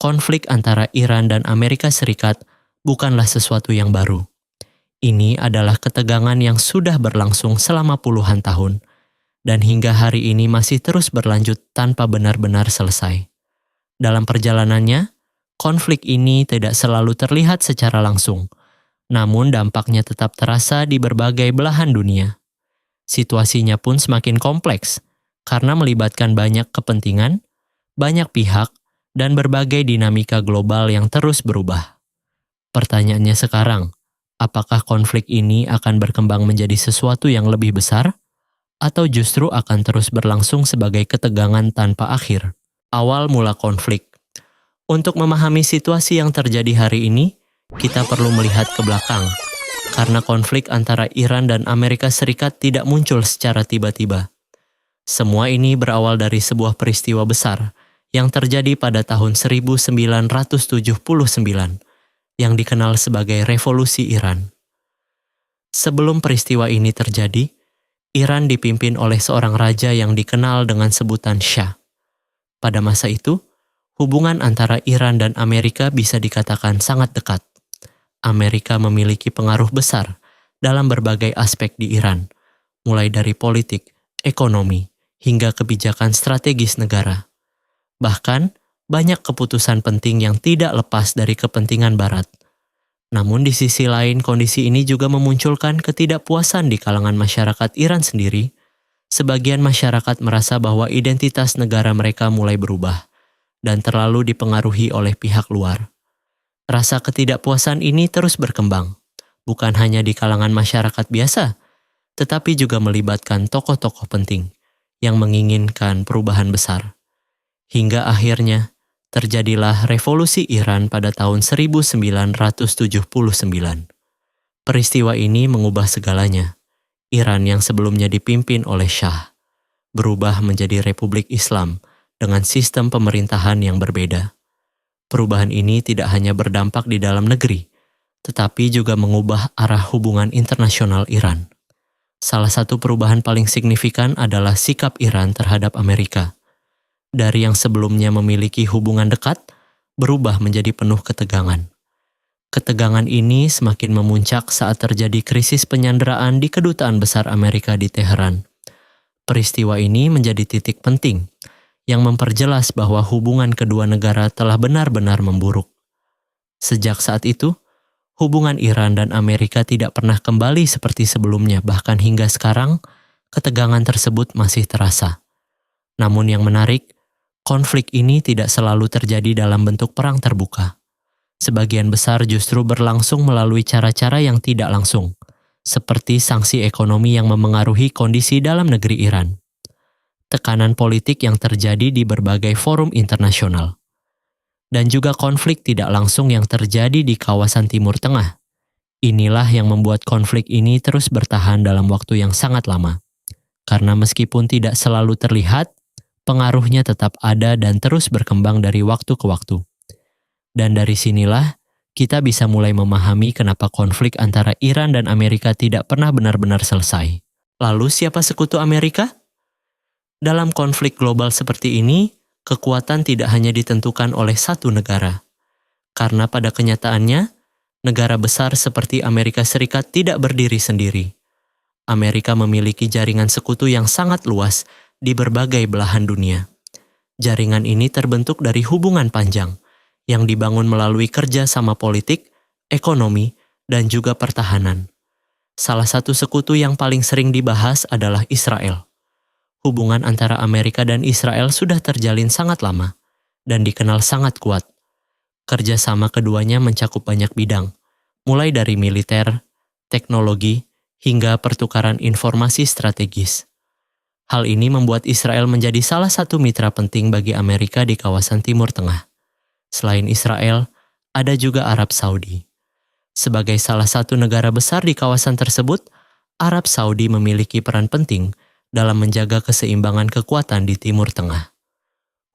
konflik antara Iran dan Amerika Serikat bukanlah sesuatu yang baru. Ini adalah ketegangan yang sudah berlangsung selama puluhan tahun, dan hingga hari ini masih terus berlanjut tanpa benar-benar selesai. Dalam perjalanannya, konflik ini tidak selalu terlihat secara langsung, namun dampaknya tetap terasa di berbagai belahan dunia. Situasinya pun semakin kompleks, karena melibatkan banyak kepentingan, banyak pihak, dan berbagai dinamika global yang terus berubah. Pertanyaannya sekarang, apakah konflik ini akan berkembang menjadi sesuatu yang lebih besar, atau justru akan terus berlangsung sebagai ketegangan tanpa akhir? Awal mula konflik. Untuk memahami situasi yang terjadi hari ini, kita perlu melihat ke belakang, karena konflik antara Iran dan Amerika Serikat tidak muncul secara tiba-tiba. Semua ini berawal dari sebuah peristiwa besar yang terjadi pada tahun 1979, yang dikenal sebagai Revolusi Iran. Sebelum peristiwa ini terjadi, Iran dipimpin oleh seorang raja yang dikenal dengan sebutan Shah. Pada masa itu, hubungan antara Iran dan Amerika bisa dikatakan sangat dekat. Amerika memiliki pengaruh besar dalam berbagai aspek di Iran, mulai dari politik, ekonomi, hingga kebijakan strategis negara. Bahkan, banyak keputusan penting yang tidak lepas dari kepentingan Barat. Namun di sisi lain, kondisi ini juga memunculkan ketidakpuasan di kalangan masyarakat Iran sendiri. Sebagian masyarakat merasa bahwa identitas negara mereka mulai berubah dan terlalu dipengaruhi oleh pihak luar. Rasa ketidakpuasan ini terus berkembang, bukan hanya di kalangan masyarakat biasa, tetapi juga melibatkan tokoh-tokoh penting yang menginginkan perubahan besar. Hingga akhirnya, terjadilah Revolusi Iran pada tahun 1979. Peristiwa ini mengubah segalanya. Iran yang sebelumnya dipimpin oleh Shah berubah menjadi Republik Islam dengan sistem pemerintahan yang berbeda. Perubahan ini tidak hanya berdampak di dalam negeri, tetapi juga mengubah arah hubungan internasional Iran. Salah satu perubahan paling signifikan adalah sikap Iran terhadap Amerika. Dari yang sebelumnya memiliki hubungan dekat, berubah menjadi penuh ketegangan. Ketegangan ini semakin memuncak saat terjadi krisis penyanderaan di Kedutaan Besar Amerika di Teheran. Peristiwa ini menjadi titik penting yang memperjelas bahwa hubungan kedua negara telah benar-benar memburuk. Sejak saat itu, hubungan Iran dan Amerika tidak pernah kembali seperti sebelumnya, bahkan hingga sekarang, ketegangan tersebut masih terasa. Namun yang menarik, konflik ini tidak selalu terjadi dalam bentuk perang terbuka. Sebagian besar justru berlangsung melalui cara-cara yang tidak langsung, seperti sanksi ekonomi yang memengaruhi kondisi dalam negeri Iran, tekanan politik yang terjadi di berbagai forum internasional, dan juga konflik tidak langsung yang terjadi di kawasan Timur Tengah. Inilah yang membuat konflik ini terus bertahan dalam waktu yang sangat lama. Karena meskipun tidak selalu terlihat, pengaruhnya tetap ada dan terus berkembang dari waktu ke waktu. Dan dari sinilah, kita bisa mulai memahami kenapa konflik antara Iran dan Amerika tidak pernah benar-benar selesai. Lalu siapa sekutu Amerika? Dalam konflik global seperti ini, kekuatan tidak hanya ditentukan oleh satu negara. Karena pada kenyataannya, negara besar seperti Amerika Serikat tidak berdiri sendiri. Amerika memiliki jaringan sekutu yang sangat luas di berbagai belahan dunia. Jaringan ini terbentuk dari hubungan panjang yang dibangun melalui kerja sama politik, ekonomi, dan juga pertahanan. Salah satu sekutu yang paling sering dibahas adalah Israel. Hubungan antara Amerika dan Israel sudah terjalin sangat lama dan dikenal sangat kuat. Kerjasama keduanya mencakup banyak bidang, mulai dari militer, teknologi, hingga pertukaran informasi strategis. Hal ini membuat Israel menjadi salah satu mitra penting bagi Amerika di kawasan Timur Tengah. Selain Israel, ada juga Arab Saudi. Sebagai salah satu negara besar di kawasan tersebut, Arab Saudi memiliki peran penting dalam menjaga keseimbangan kekuatan di Timur Tengah.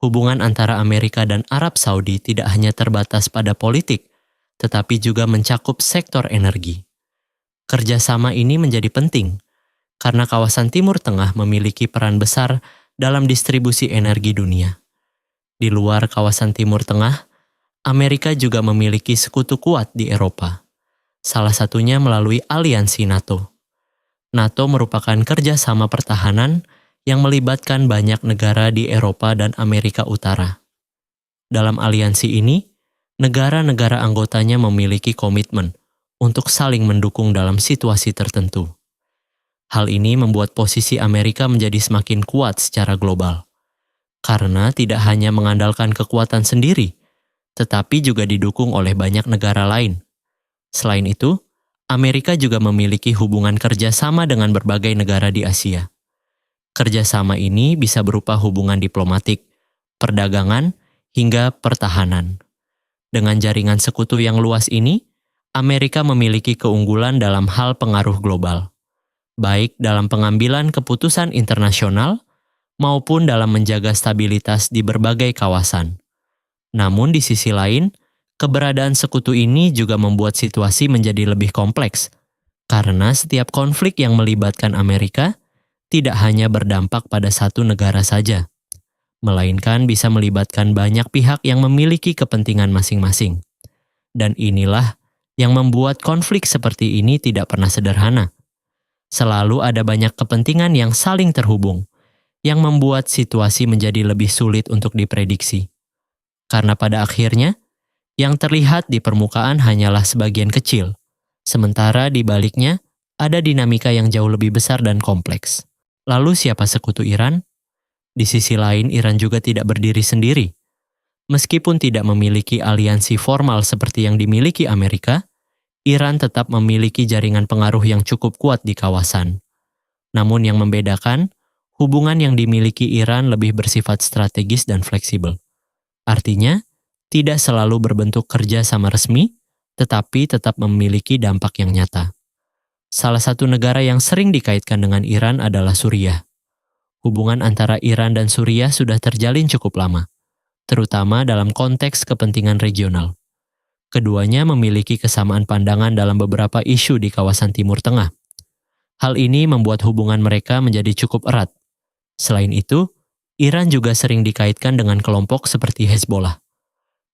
Hubungan antara Amerika dan Arab Saudi tidak hanya terbatas pada politik, tetapi juga mencakup sektor energi. Kerjasama ini menjadi penting, karena kawasan Timur Tengah memiliki peran besar dalam distribusi energi dunia. Di luar kawasan Timur Tengah, Amerika juga memiliki sekutu kuat di Eropa. Salah satunya melalui aliansi NATO. NATO merupakan kerjasama pertahanan yang melibatkan banyak negara di Eropa dan Amerika Utara. Dalam aliansi ini, negara-negara anggotanya memiliki komitmen untuk saling mendukung dalam situasi tertentu. Hal ini membuat posisi Amerika menjadi semakin kuat secara global, karena tidak hanya mengandalkan kekuatan sendiri, tetapi juga didukung oleh banyak negara lain. Selain itu, Amerika juga memiliki hubungan kerjasama dengan berbagai negara di Asia. Kerjasama ini bisa berupa hubungan diplomatik, perdagangan, hingga pertahanan. Dengan jaringan sekutu yang luas ini, Amerika memiliki keunggulan dalam hal pengaruh global, baik dalam pengambilan keputusan internasional maupun dalam menjaga stabilitas di berbagai kawasan. Namun di sisi lain, keberadaan sekutu ini juga membuat situasi menjadi lebih kompleks, karena setiap konflik yang melibatkan Amerika tidak hanya berdampak pada satu negara saja, melainkan bisa melibatkan banyak pihak yang memiliki kepentingan masing-masing. Dan inilah yang membuat konflik seperti ini tidak pernah sederhana. Selalu ada banyak kepentingan yang saling terhubung, yang membuat situasi menjadi lebih sulit untuk diprediksi. Karena pada akhirnya, yang terlihat di permukaan hanyalah sebagian kecil, sementara di baliknya ada dinamika yang jauh lebih besar dan kompleks. Lalu siapa sekutu Iran? Di sisi lain, Iran juga tidak berdiri sendiri. Meskipun tidak memiliki aliansi formal seperti yang dimiliki Amerika, Iran tetap memiliki jaringan pengaruh yang cukup kuat di kawasan. Namun yang membedakan, hubungan yang dimiliki Iran lebih bersifat strategis dan fleksibel. Artinya, tidak selalu berbentuk kerja sama resmi, tetapi tetap memiliki dampak yang nyata. Salah satu negara yang sering dikaitkan dengan Iran adalah Suriah. Hubungan antara Iran dan Suriah sudah terjalin cukup lama, terutama dalam konteks kepentingan regional. Keduanya memiliki kesamaan pandangan dalam beberapa isu di kawasan Timur Tengah. Hal ini membuat hubungan mereka menjadi cukup erat. Selain itu, Iran juga sering dikaitkan dengan kelompok seperti Hezbollah.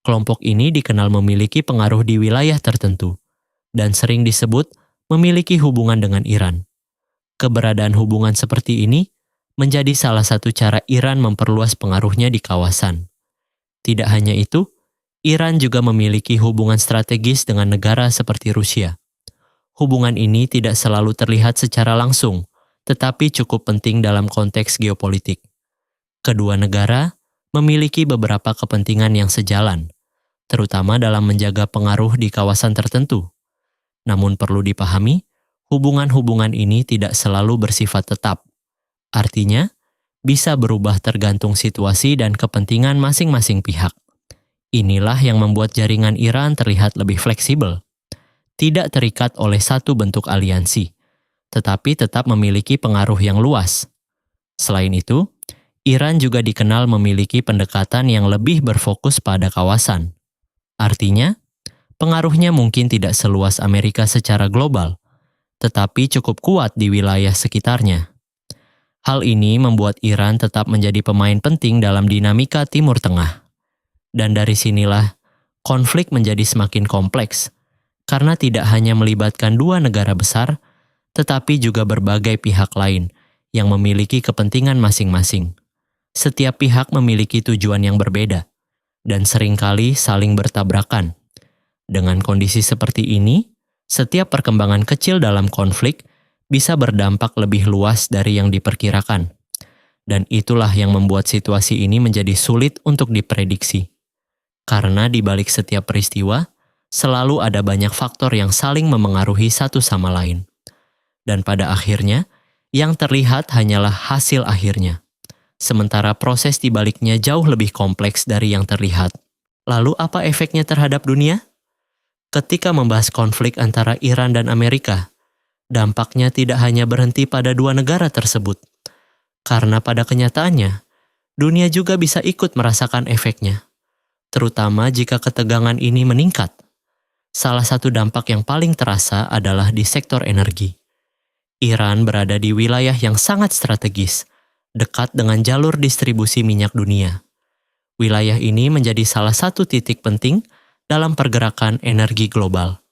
Kelompok ini dikenal memiliki pengaruh di wilayah tertentu, dan sering disebut memiliki hubungan dengan Iran. Keberadaan hubungan seperti ini menjadi salah satu cara Iran memperluas pengaruhnya di kawasan. Tidak hanya itu, Iran juga memiliki hubungan strategis dengan negara seperti Rusia. Hubungan ini tidak selalu terlihat secara langsung, tetapi cukup penting dalam konteks geopolitik. Kedua negara memiliki beberapa kepentingan yang sejalan, terutama dalam menjaga pengaruh di kawasan tertentu. Namun perlu dipahami, hubungan-hubungan ini tidak selalu bersifat tetap. Artinya, bisa berubah tergantung situasi dan kepentingan masing-masing pihak. Inilah yang membuat jaringan Iran terlihat lebih fleksibel. Tidak terikat oleh satu bentuk aliansi, tetapi tetap memiliki pengaruh yang luas. Selain itu, Iran juga dikenal memiliki pendekatan yang lebih berfokus pada kawasan. Artinya, pengaruhnya mungkin tidak seluas Amerika secara global, tetapi cukup kuat di wilayah sekitarnya. Hal ini membuat Iran tetap menjadi pemain penting dalam dinamika Timur Tengah. Dan dari sinilah, konflik menjadi semakin kompleks, karena tidak hanya melibatkan dua negara besar, tetapi juga berbagai pihak lain yang memiliki kepentingan masing-masing. Setiap pihak memiliki tujuan yang berbeda, dan seringkali saling bertabrakan. Dengan kondisi seperti ini, setiap perkembangan kecil dalam konflik bisa berdampak lebih luas dari yang diperkirakan. Dan itulah yang membuat situasi ini menjadi sulit untuk diprediksi. Karena di balik setiap peristiwa, selalu ada banyak faktor yang saling memengaruhi satu sama lain. Dan pada akhirnya, yang terlihat hanyalah hasil akhirnya. Sementara proses di baliknya jauh lebih kompleks dari yang terlihat. Lalu apa efeknya terhadap dunia? Ketika membahas konflik antara Iran dan Amerika, dampaknya tidak hanya berhenti pada dua negara tersebut. Karena pada kenyataannya, dunia juga bisa ikut merasakan efeknya. Terutama jika ketegangan ini meningkat. Salah satu dampak yang paling terasa adalah di sektor energi. Iran berada di wilayah yang sangat strategis, dekat dengan jalur distribusi minyak dunia. Wilayah ini menjadi salah satu titik penting dalam pergerakan energi global.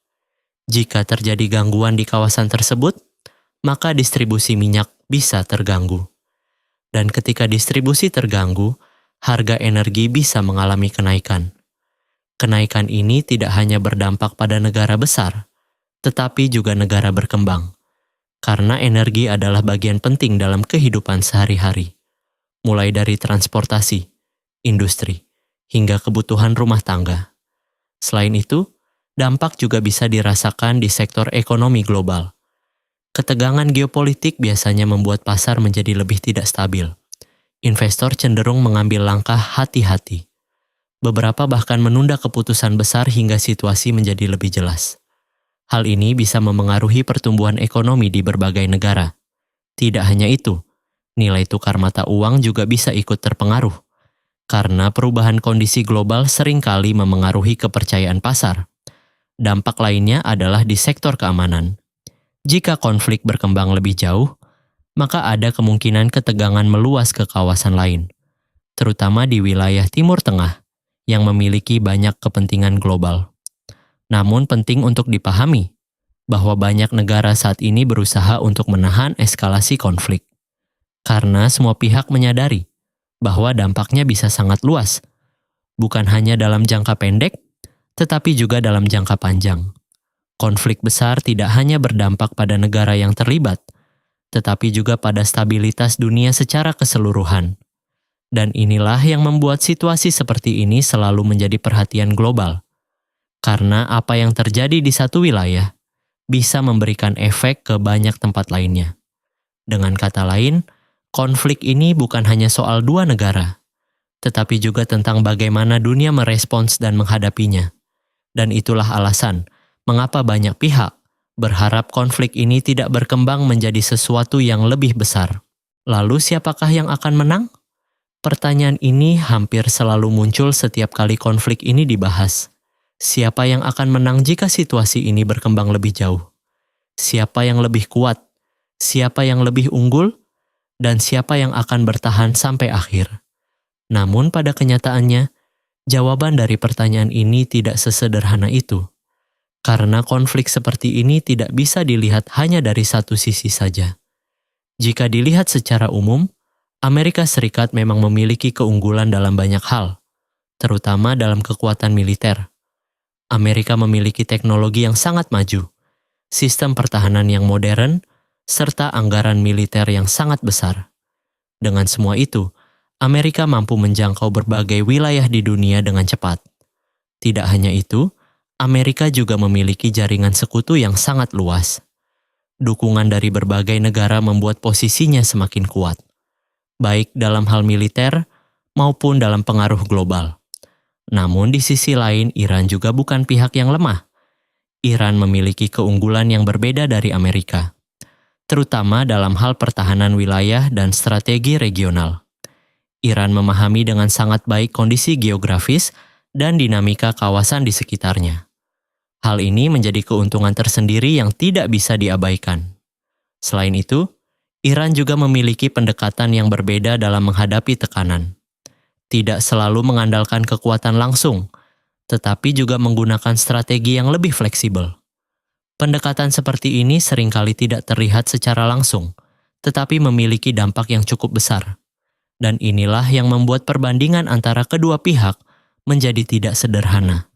Jika terjadi gangguan di kawasan tersebut, maka distribusi minyak bisa terganggu. Dan ketika distribusi terganggu, harga energi bisa mengalami kenaikan. Kenaikan ini tidak hanya berdampak pada negara besar, tetapi juga negara berkembang. Karena energi adalah bagian penting dalam kehidupan sehari-hari, mulai dari transportasi, industri, hingga kebutuhan rumah tangga. Selain itu, dampak juga bisa dirasakan di sektor ekonomi global. Ketegangan geopolitik biasanya membuat pasar menjadi lebih tidak stabil. Investor cenderung mengambil langkah hati-hati. Beberapa bahkan menunda keputusan besar hingga situasi menjadi lebih jelas. Hal ini bisa memengaruhi pertumbuhan ekonomi di berbagai negara. Tidak hanya itu, nilai tukar mata uang juga bisa ikut terpengaruh, karena perubahan kondisi global seringkali memengaruhi kepercayaan pasar. Dampak lainnya adalah di sektor keamanan. Jika konflik berkembang lebih jauh, maka ada kemungkinan ketegangan meluas ke kawasan lain, terutama di wilayah Timur Tengah yang memiliki banyak kepentingan global. Namun penting untuk dipahami bahwa banyak negara saat ini berusaha untuk menahan eskalasi konflik, karena semua pihak menyadari bahwa dampaknya bisa sangat luas, bukan hanya dalam jangka pendek, tetapi juga dalam jangka panjang. Konflik besar tidak hanya berdampak pada negara yang terlibat, tetapi juga pada stabilitas dunia secara keseluruhan. Dan inilah yang membuat situasi seperti ini selalu menjadi perhatian global. Karena apa yang terjadi di satu wilayah bisa memberikan efek ke banyak tempat lainnya. Dengan kata lain, konflik ini bukan hanya soal dua negara, tetapi juga tentang bagaimana dunia merespons dan menghadapinya. Dan itulah alasan mengapa banyak pihak berharap konflik ini tidak berkembang menjadi sesuatu yang lebih besar. Lalu siapakah yang akan menang? Pertanyaan ini hampir selalu muncul setiap kali konflik ini dibahas. Siapa yang akan menang jika situasi ini berkembang lebih jauh? Siapa yang lebih kuat? Siapa yang lebih unggul? Dan siapa yang akan bertahan sampai akhir? Namun pada kenyataannya, jawaban dari pertanyaan ini tidak sesederhana itu. Karena konflik seperti ini tidak bisa dilihat hanya dari satu sisi saja. Jika dilihat secara umum, Amerika Serikat memang memiliki keunggulan dalam banyak hal, terutama dalam kekuatan militer. Amerika memiliki teknologi yang sangat maju, sistem pertahanan yang modern, serta anggaran militer yang sangat besar. Dengan semua itu, Amerika mampu menjangkau berbagai wilayah di dunia dengan cepat. Tidak hanya itu, Amerika juga memiliki jaringan sekutu yang sangat luas. Dukungan dari berbagai negara membuat posisinya semakin kuat, baik dalam hal militer maupun dalam pengaruh global. Namun di sisi lain, Iran juga bukan pihak yang lemah. Iran memiliki keunggulan yang berbeda dari Amerika, terutama dalam hal pertahanan wilayah dan strategi regional. Iran memahami dengan sangat baik kondisi geografis dan dinamika kawasan di sekitarnya. Hal ini menjadi keuntungan tersendiri yang tidak bisa diabaikan. Selain itu, Iran juga memiliki pendekatan yang berbeda dalam menghadapi tekanan. Tidak selalu mengandalkan kekuatan langsung, tetapi juga menggunakan strategi yang lebih fleksibel. Pendekatan seperti ini seringkali tidak terlihat secara langsung, tetapi memiliki dampak yang cukup besar. Dan inilah yang membuat perbandingan antara kedua pihak menjadi tidak sederhana.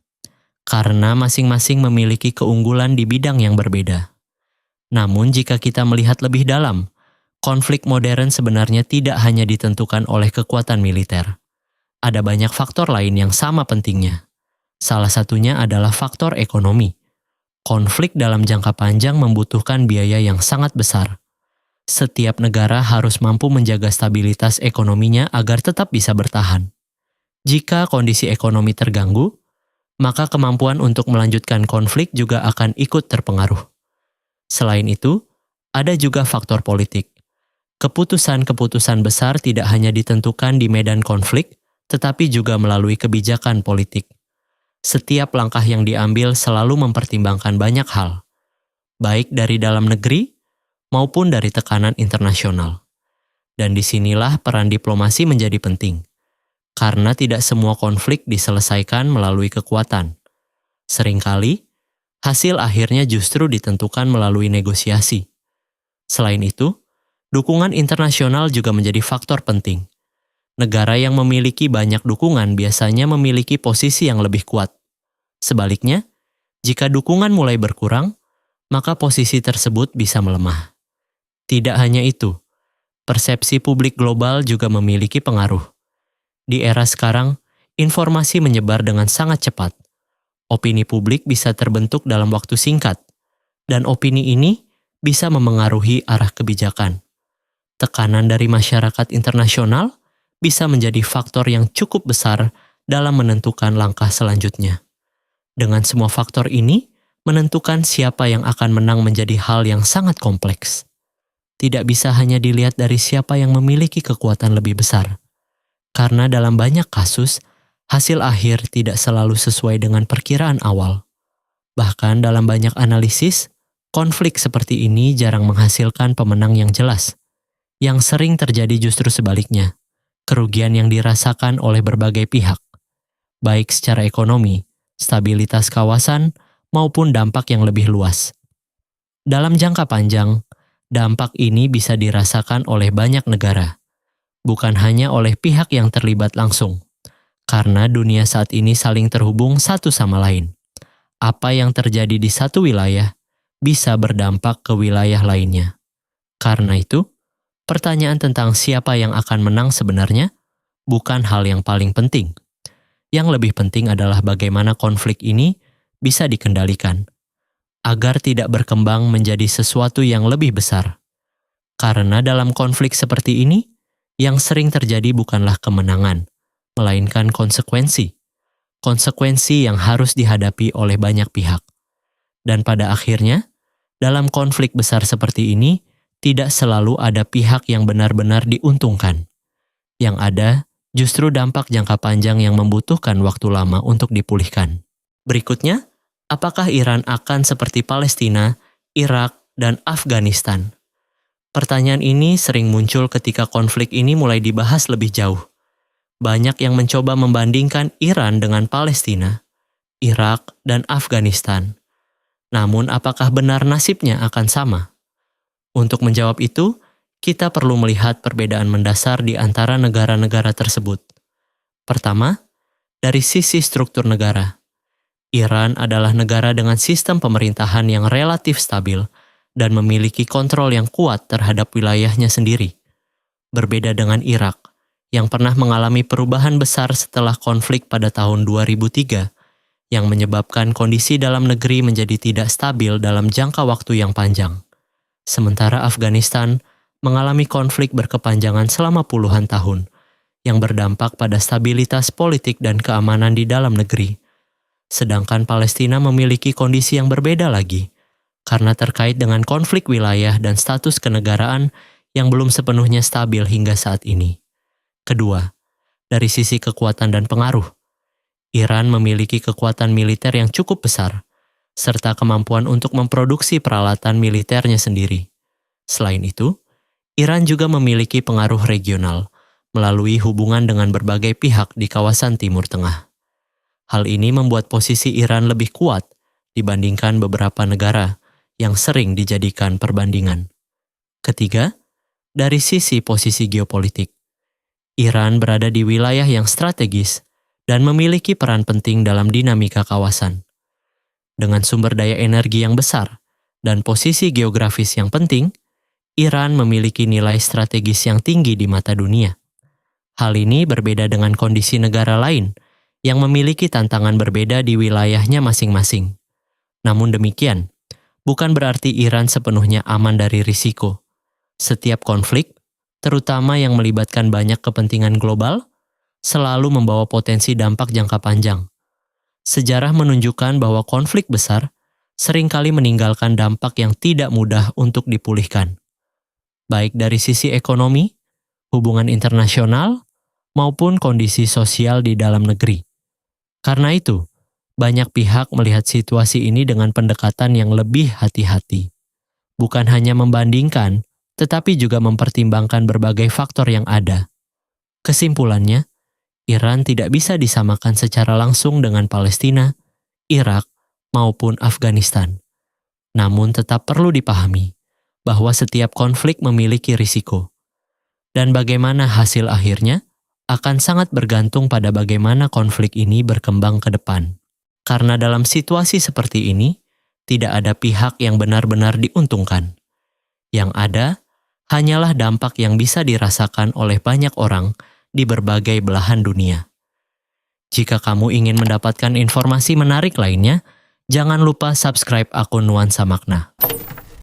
Karena masing-masing memiliki keunggulan di bidang yang berbeda. Namun jika kita melihat lebih dalam, konflik modern sebenarnya tidak hanya ditentukan oleh kekuatan militer. Ada banyak faktor lain yang sama pentingnya. Salah satunya adalah faktor ekonomi. Konflik dalam jangka panjang membutuhkan biaya yang sangat besar. Setiap negara harus mampu menjaga stabilitas ekonominya agar tetap bisa bertahan. Jika kondisi ekonomi terganggu, maka kemampuan untuk melanjutkan konflik juga akan ikut terpengaruh. Selain itu, ada juga faktor politik. Keputusan-keputusan besar tidak hanya ditentukan di medan konflik, tetapi juga melalui kebijakan politik. Setiap langkah yang diambil selalu mempertimbangkan banyak hal, baik dari dalam negeri maupun dari tekanan internasional. Dan disinilah peran diplomasi menjadi penting. Karena tidak semua konflik diselesaikan melalui kekuatan. Seringkali, hasil akhirnya justru ditentukan melalui negosiasi. Selain itu, dukungan internasional juga menjadi faktor penting. Negara yang memiliki banyak dukungan biasanya memiliki posisi yang lebih kuat. Sebaliknya, jika dukungan mulai berkurang, maka posisi tersebut bisa melemah. Tidak hanya itu, persepsi publik global juga memiliki pengaruh. Di era sekarang, informasi menyebar dengan sangat cepat. Opini publik bisa terbentuk dalam waktu singkat, dan opini ini bisa memengaruhi arah kebijakan. Tekanan dari masyarakat internasional bisa menjadi faktor yang cukup besar dalam menentukan langkah selanjutnya. Dengan semua faktor ini, menentukan siapa yang akan menang menjadi hal yang sangat kompleks. Tidak bisa hanya dilihat dari siapa yang memiliki kekuatan lebih besar. Karena dalam banyak kasus, hasil akhir tidak selalu sesuai dengan perkiraan awal. Bahkan dalam banyak analisis, konflik seperti ini jarang menghasilkan pemenang yang jelas. Yang sering terjadi justru sebaliknya, kerugian yang dirasakan oleh berbagai pihak, baik secara ekonomi, stabilitas kawasan, maupun dampak yang lebih luas. Dalam jangka panjang, dampak ini bisa dirasakan oleh banyak negara, bukan hanya oleh pihak yang terlibat langsung, karena dunia saat ini saling terhubung satu sama lain. Apa yang terjadi di satu wilayah bisa berdampak ke wilayah lainnya. Karena itu, pertanyaan tentang siapa yang akan menang sebenarnya bukan hal yang paling penting. Yang lebih penting adalah bagaimana konflik ini bisa dikendalikan, agar tidak berkembang menjadi sesuatu yang lebih besar. Karena dalam konflik seperti ini, yang sering terjadi bukanlah kemenangan, melainkan konsekuensi. Konsekuensi yang harus dihadapi oleh banyak pihak. Dan pada akhirnya, dalam konflik besar seperti ini, tidak selalu ada pihak yang benar-benar diuntungkan. Yang ada, justru dampak jangka panjang yang membutuhkan waktu lama untuk dipulihkan. Berikutnya, apakah Iran akan seperti Palestina, Irak, dan Afghanistan? Pertanyaan ini sering muncul ketika konflik ini mulai dibahas lebih jauh. Banyak yang mencoba membandingkan Iran dengan Palestina, Irak, dan Afghanistan. Namun apakah benar nasibnya akan sama? Untuk menjawab itu, kita perlu melihat perbedaan mendasar di antara negara-negara tersebut. Pertama, dari sisi struktur negara. Iran adalah negara dengan sistem pemerintahan yang relatif stabil dan memiliki kontrol yang kuat terhadap wilayahnya sendiri. Berbeda dengan Irak, yang pernah mengalami perubahan besar setelah konflik pada tahun 2003, yang menyebabkan kondisi dalam negeri menjadi tidak stabil dalam jangka waktu yang panjang. Sementara Afghanistan mengalami konflik berkepanjangan selama puluhan tahun, yang berdampak pada stabilitas politik dan keamanan di dalam negeri. Sedangkan Palestina memiliki kondisi yang berbeda lagi, karena terkait dengan konflik wilayah dan status kenegaraan yang belum sepenuhnya stabil hingga saat ini. Kedua, dari sisi kekuatan dan pengaruh, Iran memiliki kekuatan militer yang cukup besar, serta kemampuan untuk memproduksi peralatan militernya sendiri. Selain itu, Iran juga memiliki pengaruh regional melalui hubungan dengan berbagai pihak di kawasan Timur Tengah. Hal ini membuat posisi Iran lebih kuat dibandingkan beberapa negara yang sering dijadikan perbandingan. Ketiga, dari sisi posisi geopolitik, Iran berada di wilayah yang strategis dan memiliki peran penting dalam dinamika kawasan. Dengan sumber daya energi yang besar dan posisi geografis yang penting, Iran memiliki nilai strategis yang tinggi di mata dunia. Hal ini berbeda dengan kondisi negara lain yang memiliki tantangan berbeda di wilayahnya masing-masing. Namun demikian, bukan berarti Iran sepenuhnya aman dari risiko. Setiap konflik, terutama yang melibatkan banyak kepentingan global, selalu membawa potensi dampak jangka panjang. Sejarah menunjukkan bahwa konflik besar seringkali meninggalkan dampak yang tidak mudah untuk dipulihkan, baik dari sisi ekonomi, hubungan internasional, maupun kondisi sosial di dalam negeri. Karena itu, banyak pihak melihat situasi ini dengan pendekatan yang lebih hati-hati. Bukan hanya membandingkan, tetapi juga mempertimbangkan berbagai faktor yang ada. Kesimpulannya, Iran tidak bisa disamakan secara langsung dengan Palestina, Irak, maupun Afghanistan. Namun tetap perlu dipahami bahwa setiap konflik memiliki risiko. Dan bagaimana hasil akhirnya akan sangat bergantung pada bagaimana konflik ini berkembang ke depan. Karena dalam situasi seperti ini, tidak ada pihak yang benar-benar diuntungkan. Yang ada hanyalah dampak yang bisa dirasakan oleh banyak orang di berbagai belahan dunia. Jika kamu ingin mendapatkan informasi menarik lainnya, jangan lupa subscribe akun Nuansa Makna.